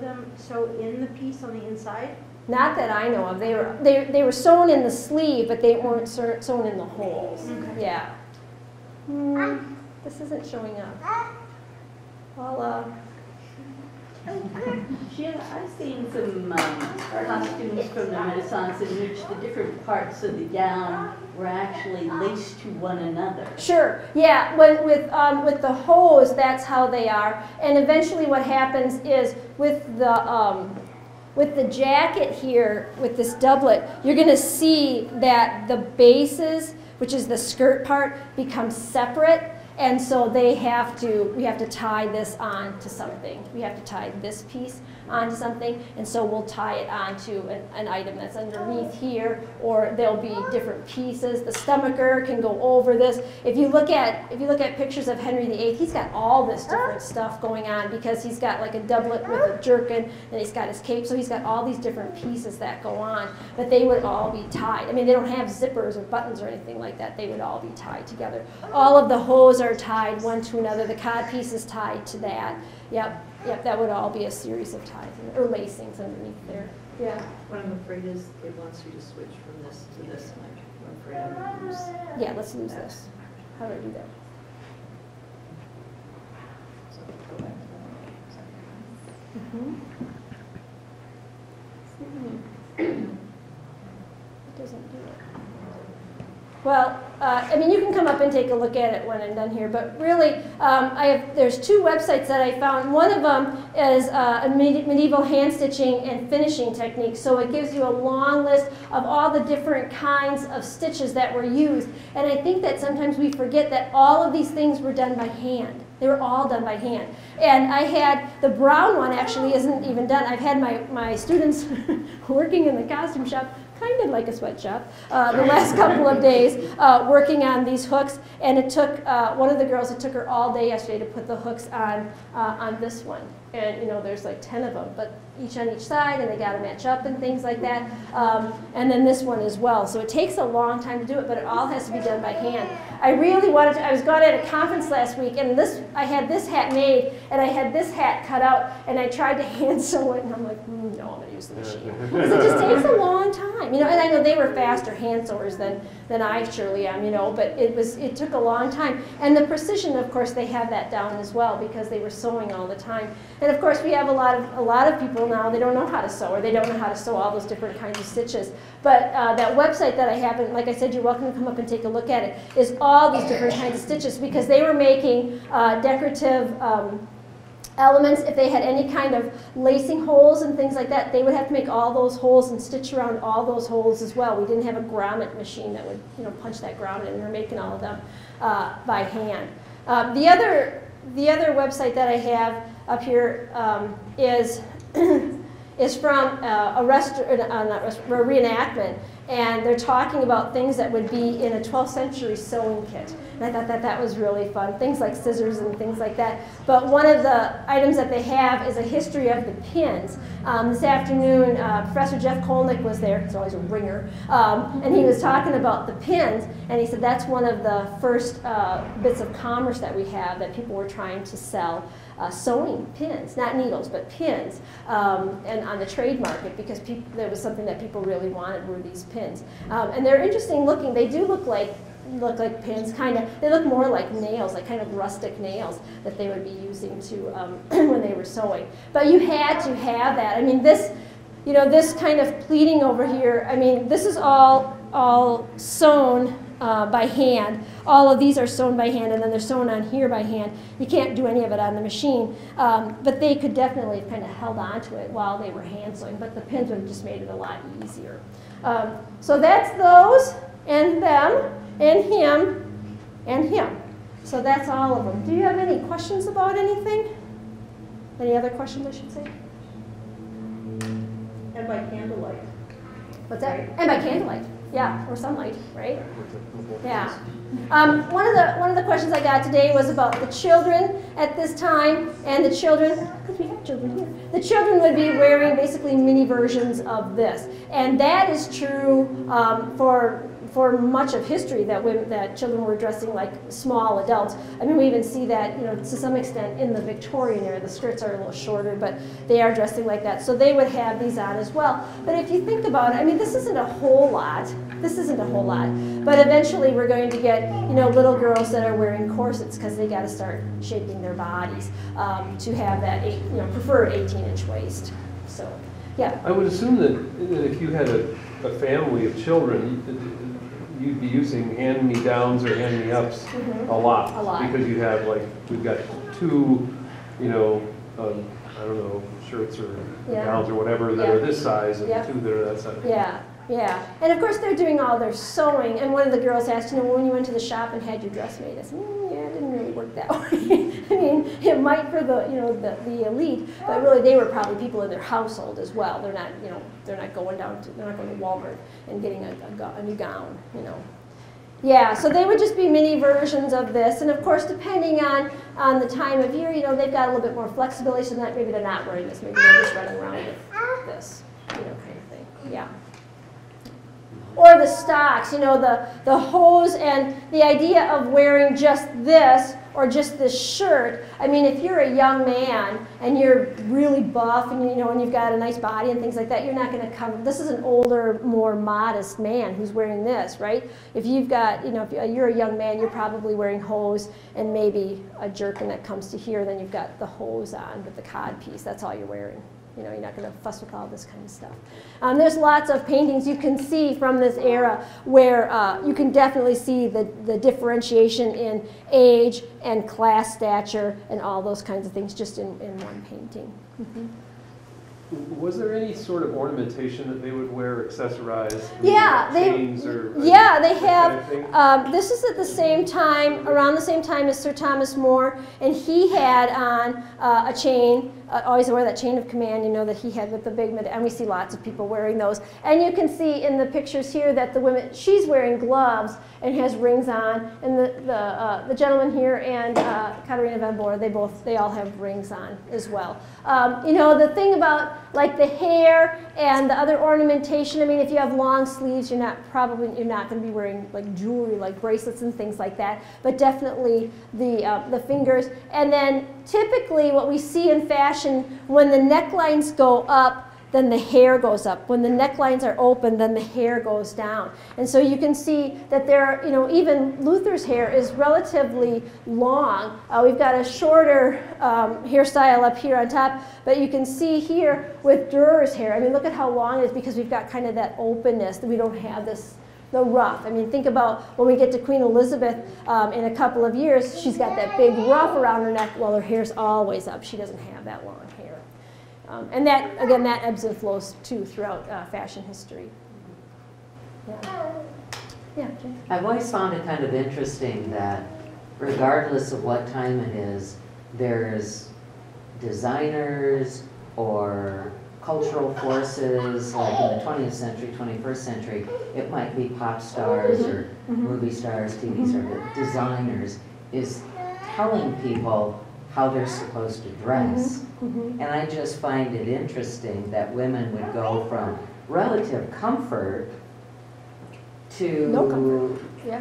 D: in the piece on the inside?
A: Not that I know of. They were sewn in the sleeve, but they weren't sewn in the holes. Okay. Yeah. This isn't showing up. Well,
E: Sheila, I've seen some costumes from the Renaissance in which the different parts of the gown were actually laced to one another.
A: Sure, yeah, with the hose, that's how they are. And eventually what happens is with the jacket here, with this doublet, you're going to see that the bases, which is the skirt part, become separate. And so we have to tie this on to something. We have to tie this piece onto something, and so we'll tie it onto an item that's underneath here, or there'll be different pieces. The stomacher can go over this. If you look at pictures of Henry VIII, he's got all this different stuff going on because he's got like a doublet with a jerkin, and he's got his cape, so he's got all these different pieces that go on, but they would all be tied. I mean, they don't have zippers or buttons or anything like that. They would all be tied together. All of the hose are tied one to another. The codpiece is tied to that. Yep, that would all be a series of ties or lacings underneath there. Yeah.
F: What I'm afraid is it wants you to switch from this to this, and I'm afraid I'm going to lose.
A: Yeah, let's lose this. How do I do that?
F: So go back to the
A: It doesn't do it. Well, I mean, you can come up and take a look at it when I'm done here, but really, there's 2 websites that I found. One of them is a medieval hand stitching and finishing technique, so it gives you a long list of all the different kinds of stitches that were used, and I think that sometimes we forget that all of these things were done by hand. They were all done by hand. And I had, the brown one actually isn't even done. I've had my students working in the costume shop kind of like a sweatshop, the last couple of days working on these hooks. And it took one of the girls, it took her all day yesterday to put the hooks on this one. And you know, there's like 10 of them, but each on each side, and they got to match up and things like that. And then this one as well. So it takes a long time to do it, but it all has to be done by hand. I really wanted to, I was going at a conference last week, and I had this hat made, and I had this hat cut out, and I tried to hand sew it, and I'm like, no, I'm going to use the machine. Because it just takes a long time, you know, and I know they were faster hand sewers than I surely am, you know, but it took a long time. And the precision, of course, they have that down as well, because they were sewing all the time. And of course, we have a lot of people now, they don't know how to sew, or they don't know how to sew all those different kinds of stitches. But that website that I have, and like I said, you're welcome to come up and take a look at it, is all these different kinds of stitches, because they were making decorative elements. If they had any kind of lacing holes and things like that, they would have to make all those holes and stitch around all those holes as well. We didn't have a grommet machine that would, you know, punch that grommet in. We were making all of them by hand. The other website that I have up here is from a reenactment, and they're talking about things that would be in a 12th century sewing kit. And I thought that was really fun, things like scissors and things like that. But one of the items that they have is a history of the pins. This afternoon, Professor Jeff Kolnick was there. He's always a ringer. And he was talking about the pins, and he said that's one of the first bits of commerce that we have, that people were trying to sell. Sewing pins, not needles, but pins, and on the trade market, because there was something that people really wanted, were these pins. And they're interesting looking. They do look like pins, kind of. They look more like nails, like kind of rustic nails that they would be using to when they were sewing. But you had to have that. I mean, this, you know, this kind of pleating over here. I mean, this is all sewn by hand. All of these are sewn by hand, and then they're sewn on here by hand. You can't do any of it on the machine, but they could definitely have kind of held on to it while they were hand sewing, but the pins would have just made it a lot easier. So that's those, and them, and him, and him. So that's all of them. Do you have any questions about anything? Any other questions, I should say?
F: And by candlelight.
A: What's that? Right. And by candlelight. Yeah, or sunlight, right? Yeah. One of the questions I got today was about the children at this time, and the children, because we have children here, the children would be wearing basically mini versions of this, and that is true for much of history, that children were dressing like small adults. I mean, we even see that, you know, to some extent in the Victorian era. The skirts are a little shorter, but they are dressing like that. So they would have these on as well. But if you think about it, I mean, this isn't a whole lot. This isn't a whole lot. But eventually we're going to get, you know, little girls that are wearing corsets because they got to start shaping their bodies to have that, preferred 18-inch waist. So, yeah.
C: I would assume that if you had a family of children, you'd be using hand-me-downs or hand-me-ups a lot.
A: A lot.
C: Because you have, like, we've got two, you know, I don't know, shirts or gowns or whatever that are this size, and two that are that size.
A: Yeah. Yeah, and of course they're doing all their sewing, and one of the girls asked, you know, when you went to the shop and had your dress made, I said, yeah, it didn't really work that way. I mean, it might for the, you know, the elite, but really they were probably people in their household as well. They're not, you know, they're not going to Walmart and getting a new gown, you know. Yeah, so they would just be mini versions of this, and of course, depending on the time of year, you know, they've got a little bit more flexibility, so that maybe they're not wearing this, maybe they're just running around with this, you know, kind of thing. Yeah. Or the stocks, you know, the hose, and the idea of wearing just this or just this shirt. I mean, if you're a young man and you're really buff and, you know, and you've got a nice body and things like that, you're not going to come. This is an older, more modest man who's wearing this, right? If you've got, you know, if you're a young man, you're probably wearing hose and maybe a jerkin that comes to here. Then you've got the hose on with the cod piece. That's all you're wearing. You know, you're not going to fuss with all this kind of stuff. There's lots of paintings you can see from this era where you can definitely see the differentiation in age and class stature and all those kinds of things just in one painting. Mm-hmm.
C: Was there any sort of ornamentation that they would wear, accessorized?
A: Yeah,
C: chains or
A: yeah, they
C: that kind of
A: have. This is at the same time, around the same time as Sir Thomas More, and he had on a chain. Always wear that chain of command, you know, that he had with the big and we see lots of people wearing those. And you can see in the pictures here that the women, she's wearing gloves and has rings on, and the gentleman here and Katarina van Boer, they all have rings on as well. You know, the thing about like the hair and the other ornamentation, I mean, if you have long sleeves, you're not going to be wearing like jewelry, like bracelets and things like that, but definitely the fingers. And then typically what we see in fashion, when the necklines go up, then the hair goes up. When the necklines are open, then the hair goes down. And so you can see that there, you know, even Luther's hair is relatively long. We've got a shorter hairstyle up here on top, but you can see here with Durer's hair, I mean, look at how long it is because we've got kind of that openness that we don't have the ruff. I mean, think about when we get to Queen Elizabeth in a couple of years, she's got that big ruff around her neck while her hair's always up. She doesn't have that long hair. And that, again, that ebbs and flows too throughout fashion history. Yeah. Yeah, Jane?
B: I've always found it kind of interesting that regardless of what time it is, there's designers or cultural forces, like in the 20th century, 21st century, it might be pop stars or movie stars, TV stars, but designers is telling people how they're supposed to dress. And I just find it interesting that women would go from relative comfort to
A: no comfort. Yeah.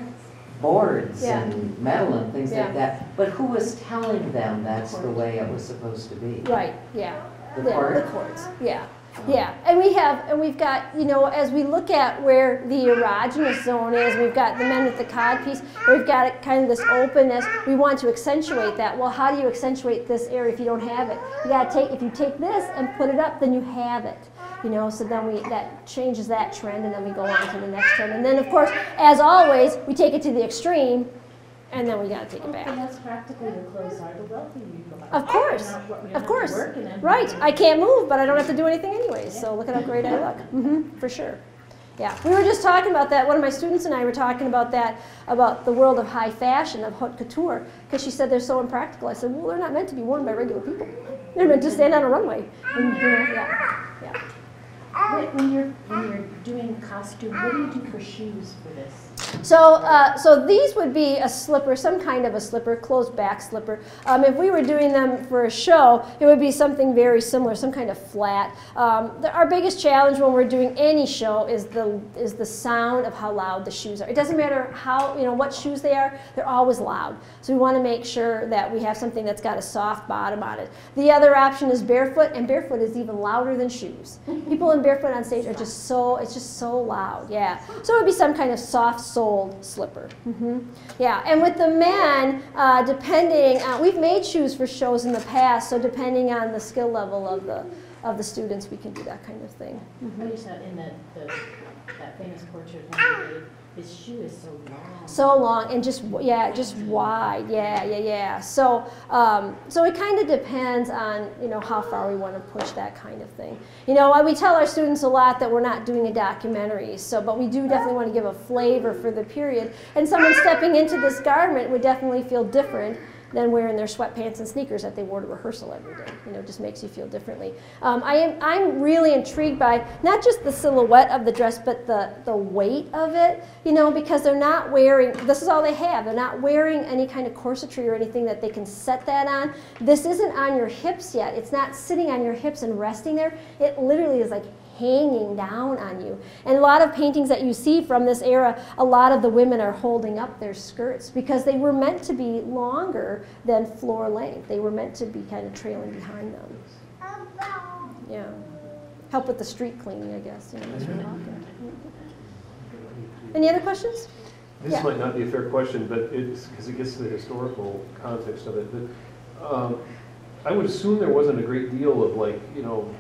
B: boards
A: Yeah.
B: and metal and things
A: Yeah.
B: like that. But who was telling them that's the way it was supposed to be?
A: Right, yeah.
B: The
A: Yeah,
B: court?
A: the courts, yeah. Yeah, and we've got, you know, as we look at where the erogenous zone is, we've got the men with the codpiece, we've got kind of this openness. We want to accentuate that. Well, how do you accentuate this area if you don't have it? You got to if you take this and put it up, then you have it. You know, so then that changes that trend, and then we go on to the next trend. And then, of course, as always, we take it to the extreme, and then we got to take it back.
G: And that's practically the clothes are the wealthy you go out.
A: Of course,
G: You know,
A: of course.
G: work and then-
A: Right, I can't move, but I don't have to do anything anyway, so look at how great I look. For sure. Yeah, we were just talking about that. One of my students and I were talking about that, about the world of high fashion, of haute couture, because she said they're so impractical. I said, well, they're not meant to be worn by regular people. They're meant to stand on a runway. And, you know, yeah.
G: When you're doing costume, what do you do for shoes for this?
A: So these would be a slipper, some kind of a slipper, closed back slipper. If we were doing them for a show, it would be something very similar, some kind of flat. Our biggest challenge when we're doing any show is the sound of how loud the shoes are. It doesn't matter how, you know, what shoes they are, they're always loud. So we want to make sure that we have something that's got a soft bottom on it. The other option is barefoot, and barefoot is even louder than shoes. People in barefoot on stage are it's just so loud, yeah. So it would be some kind of soft-soled slipper. Yeah, and with the men, depending, we've made shoes for shows in the past, so depending on the skill level of the students, we can do that kind of thing.
G: I just thought in that famous portrait, one day, his shoe is so long.
A: So long and just wide, yeah. So it kind of depends on, you know, how far we want to push that kind of thing. You know, we tell our students a lot that we're not doing a documentary, but we do definitely want to give a flavor for the period. And someone stepping into this garment would definitely feel different than wearing their sweatpants and sneakers that they wore to rehearsal every day. You know, it just makes you feel differently. I'm really intrigued by not just the silhouette of the dress, but the weight of it, you know, because they're not wearing, this is all they have. They're not wearing any kind of corsetry or anything that they can set that on. This isn't on your hips yet. It's not sitting on your hips and resting there. It literally is like hanging down on you. And a lot of paintings that you see from this era, a lot of the women are holding up their skirts because they were meant to be longer than floor length. They were meant to be kind of trailing behind them. Yeah. Help with the street cleaning, I guess. You know, Any other questions?
C: This might not be a fair question, but it's because it gets to the historical context of it. But, I would assume there wasn't a great deal of, like, you know,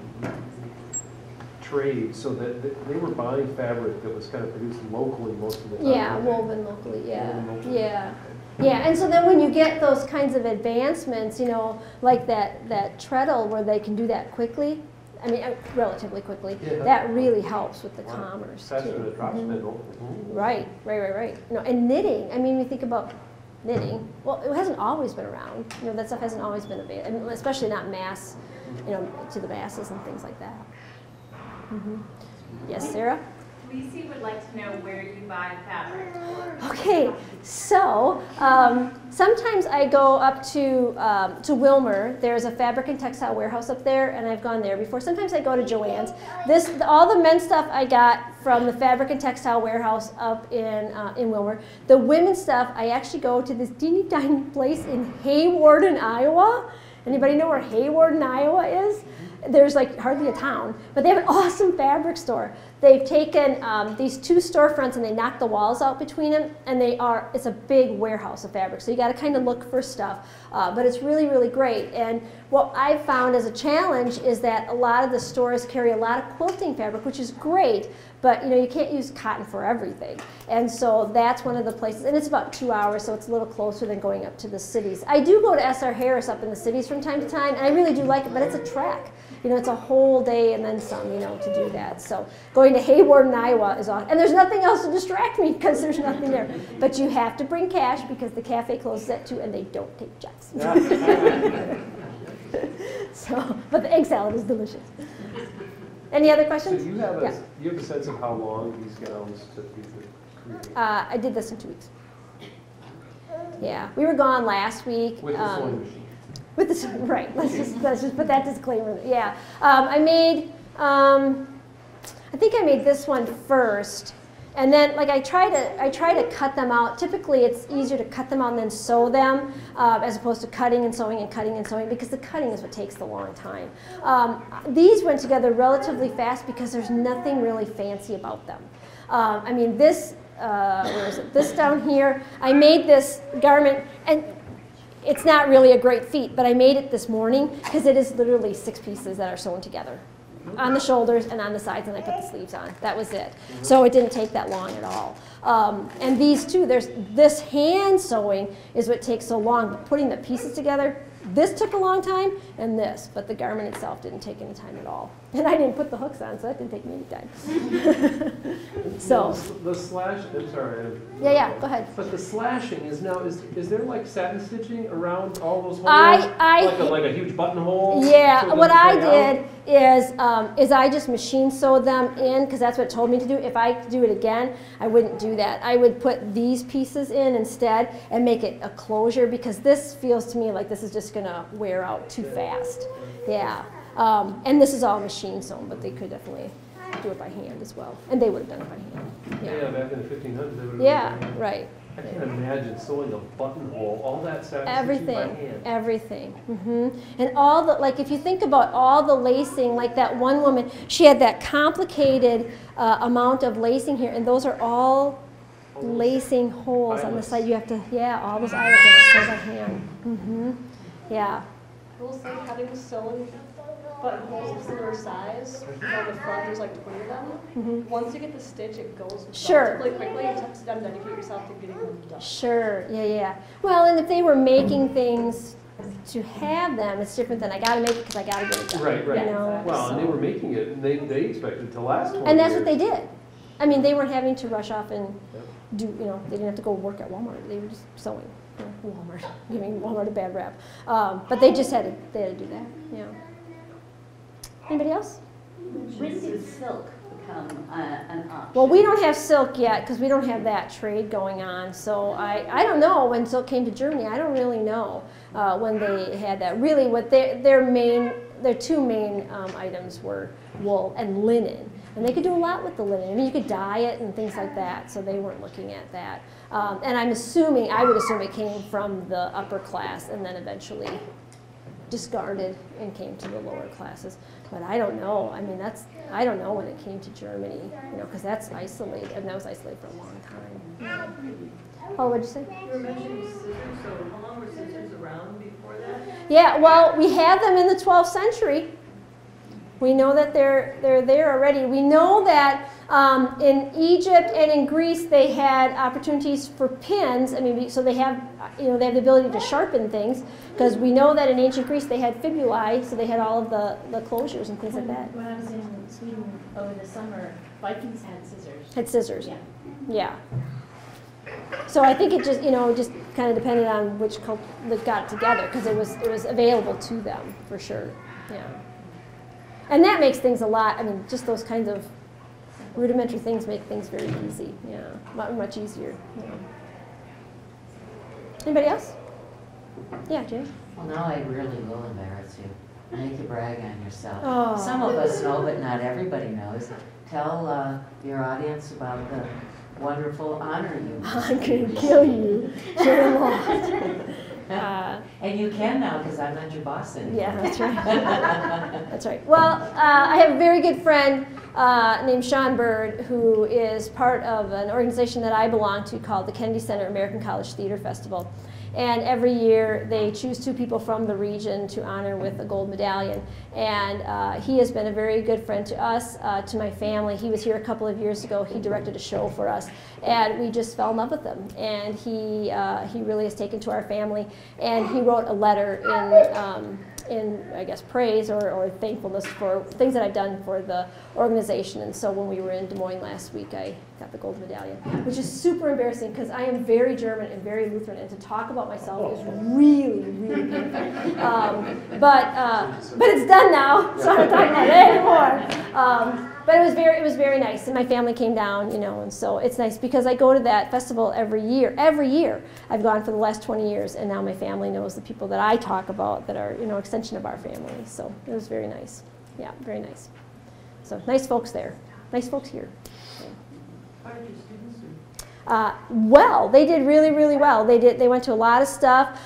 C: trade, so that they were buying fabric that was kind of produced locally most of the time.
A: Yeah, woven locally, yeah. Yeah, and so then when you get those kinds of advancements, you know, like that treadle where they can do that quickly, I mean, relatively quickly.
C: Yeah.
A: That really helps with the commerce
C: Faster
A: too.
C: than a drop spindle.
A: Right. No, and knitting. I mean, we think about knitting. Well, it hasn't always been around. You know, that stuff hasn't always been available, and especially not mass, you know, to the masses and things like that. Yes, Sarah?
H: Lisi would like to know where you buy fabric.
A: Okay, so sometimes I go up to Wilmer. There's a fabric and textile warehouse up there, and I've gone there before. Sometimes I go to Joann's. All the men's stuff I got from the fabric and textile warehouse up in Wilmer. The women's stuff, I actually go to this teeny tiny place in Haywarden, Iowa. Anybody know where Haywarden, Iowa is? There's like hardly a town, but they have an awesome fabric store. They've taken these 2 storefronts and they knocked the walls out between them, and it's a big warehouse of fabric. So you got to kind of look for stuff, but it's really, really great. And what I've found as a challenge is that a lot of the stores carry a lot of quilting fabric, which is great, but you know, you can't use cotton for everything. And so that's one of the places, and it's about 2 hours, so it's a little closer than going up to the cities. I do go to S.R. Harris up in the cities from time to time, and I really do like it, but it's a trek. You know, it's a whole day and then some, you know, to do that. So going to Haywarden, Iowa is awesome. And there's nothing else to distract me because there's nothing there. But you have to bring cash because the cafe closes at 2 and they don't take checks. So, but the egg salad is delicious. Any other questions?
C: So you have a sense of how long these gowns took you to create?
A: I did this in 2 weeks. Yeah, we were gone last week.
C: With the sewing machine.
A: With this, right? Let's just put that disclaimer. Yeah, I think I made this one first, and then like I try to cut them out. Typically, it's easier to cut them out and then sew them as opposed to cutting and sewing because the cutting is what takes the long time. These went together relatively fast because there's nothing really fancy about them. I mean, this where is it? This down here. I made this garment and. It's not really a great feat, but I made it this morning because it is literally 6 pieces that are sewn together on the shoulders and on the sides, and I put the sleeves on. That was it. So it didn't take that long at all. And these two, this hand sewing is what takes so long, but putting the pieces together, this took a long time, and but the garment itself didn't take any time at all. And I didn't put the hooks on, so that didn't take me any time. So
C: the slash. I'm sorry.
A: Yeah. Go ahead.
C: But the slashing is now is there like satin stitching around all those holes? Like a huge buttonhole.
A: Yeah.
C: So
A: What I did is I just machine sewed them in because that's what it told me to do. If I could do it again, I wouldn't do that. I would put these pieces in instead and make it a closure because this feels to me like this is just going to wear out too fast. Yeah. And this is all machine sewn, but they could definitely do it by hand as well. And they would have done it by hand.
C: Yeah, back in the 1500s, they would have done it by hand.
A: Right.
C: I can't imagine sewing a buttonhole, all that satin stitching by hand.
A: Everything. And all the, like if you think about all the lacing, like that one woman, she had that complicated amount of lacing here, and those are all lacing holes on the side. You have to, all those eyelets are by hand. Yeah.
I: I will say having sewn buttonholes of similar size, on the front there's like 20 of them. Once you get the stitch, it goes relatively quickly. You just have to dedicate yourself to getting them done.
A: Sure, yeah. Well, and if they were making things to have them, it's different than I got to make it because I got to get it done.
C: Right.
A: You know,
C: well, and they were making it, and they expected it to last 20
A: And that's
C: years.
A: what they did. I mean, they weren't having to rush off and do, they didn't have to go work at Walmart. They were just sewing. Walmart, giving Walmart a bad rap. But they just had to do that, Anybody else?
E: When did silk become an option?
A: Well, we don't have silk yet because we don't have that trade going on. So I don't know when silk came to Germany. I don't really know when they had that. Really, what their two main items were wool and linen. And they could do a lot with the linen. I mean, you could dye it and things like that, so they weren't looking at that. And I would assume it came from the upper class and then eventually discarded and came to the lower classes. But I don't know. I mean, I don't know when it came to Germany, because that's isolated, and that was isolated for a long time. Oh, what'd you say?
F: You were mentioning scissors, so how long were scissors around before that?
A: Yeah, well, we have them in the 12th century. We know that they're there already. We know that in Egypt and in Greece they had opportunities for pins. I mean, so they have, you know, they have the ability to sharpen things, because we know that in ancient Greece they had fibulae, so they had all of the closures and things like that.
G: When I was in Sweden over the summer, Vikings had scissors.
A: Had scissors.
G: Yeah.
A: Yeah. So I think it just, you know, just kind of depended on which cult that got together, because it was available to them for sure. Yeah. And that makes things a lot. I mean, just those kinds of rudimentary things make things very easy. Yeah, much easier. Yeah. Anybody else? Yeah, Jay.
B: Well, now I really will embarrass you. Make you brag on yourself.
A: Oh.
B: Some of us know, but not everybody knows. Tell your audience about the wonderful honor you
A: I'm
B: received.
A: going to kill you.
B: And you can now, because I'm not your boss anymore.
A: Yeah, that's right. That's right. Well, I have a very good friend named Sean Bird, who is part of an organization that I belong to called the Kennedy Center American College Theater Festival. And every year they choose 2 people from the region to honor with a gold medallion. And he has been a very good friend to us, to my family. He was here a couple of years ago. He directed a show for us. And we just fell in love with him. And he really has taken to our family. And he wrote a letter in I guess, praise or thankfulness for things that I've done for the organization. And so when we were in Des Moines last week, I got the gold medallion, which is super embarrassing because I am very German and very Lutheran, and to talk about myself is really, really painful. But it's done now, so I'm not talking about it anymore. But it was very nice, and my family came down, you know, and so it's nice because I go to that festival every year. Every year, I've gone for the last 20 years, and now my family knows the people that I talk about that are, you know, extension of our family. So it was very nice. Yeah, very nice. So nice folks there. Nice folks here.
F: How did your students do?
A: Well, they did really, really well. They went to a lot of stuff.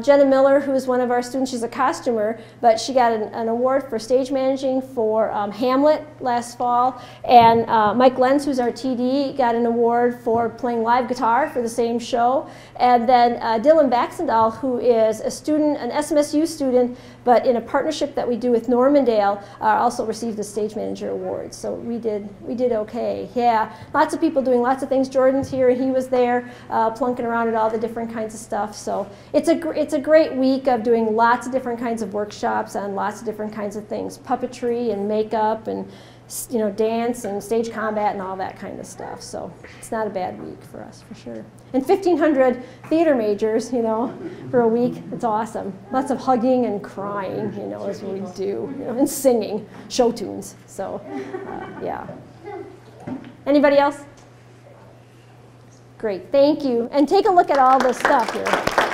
A: Jenna Miller, who is one of our students, she's a costumer, but she got an award for stage managing for Hamlet last fall. And Mike Lenz, who's our TD, got an award for playing live guitar for the same show. And then Dylan Baxendall, who is a student, an SMSU student, but in a partnership that we do with Normandale, also received a stage manager award. So we did okay. Yeah, lots of people doing lots of things. Jordan's here, and he was there plunking around at all the different kinds of stuff. So it's a great week of doing lots of different kinds of workshops on lots of different kinds of things, puppetry and makeup and, you know, dance and stage combat and all that kind of stuff. So it's not a bad week for us, for sure. And 1,500 theater majors, you know, for a week. It's awesome. Lots of hugging and crying, you know, as we do, you know, and singing show tunes. So, yeah. Anybody else? Great, thank you. And take a look at all this stuff here.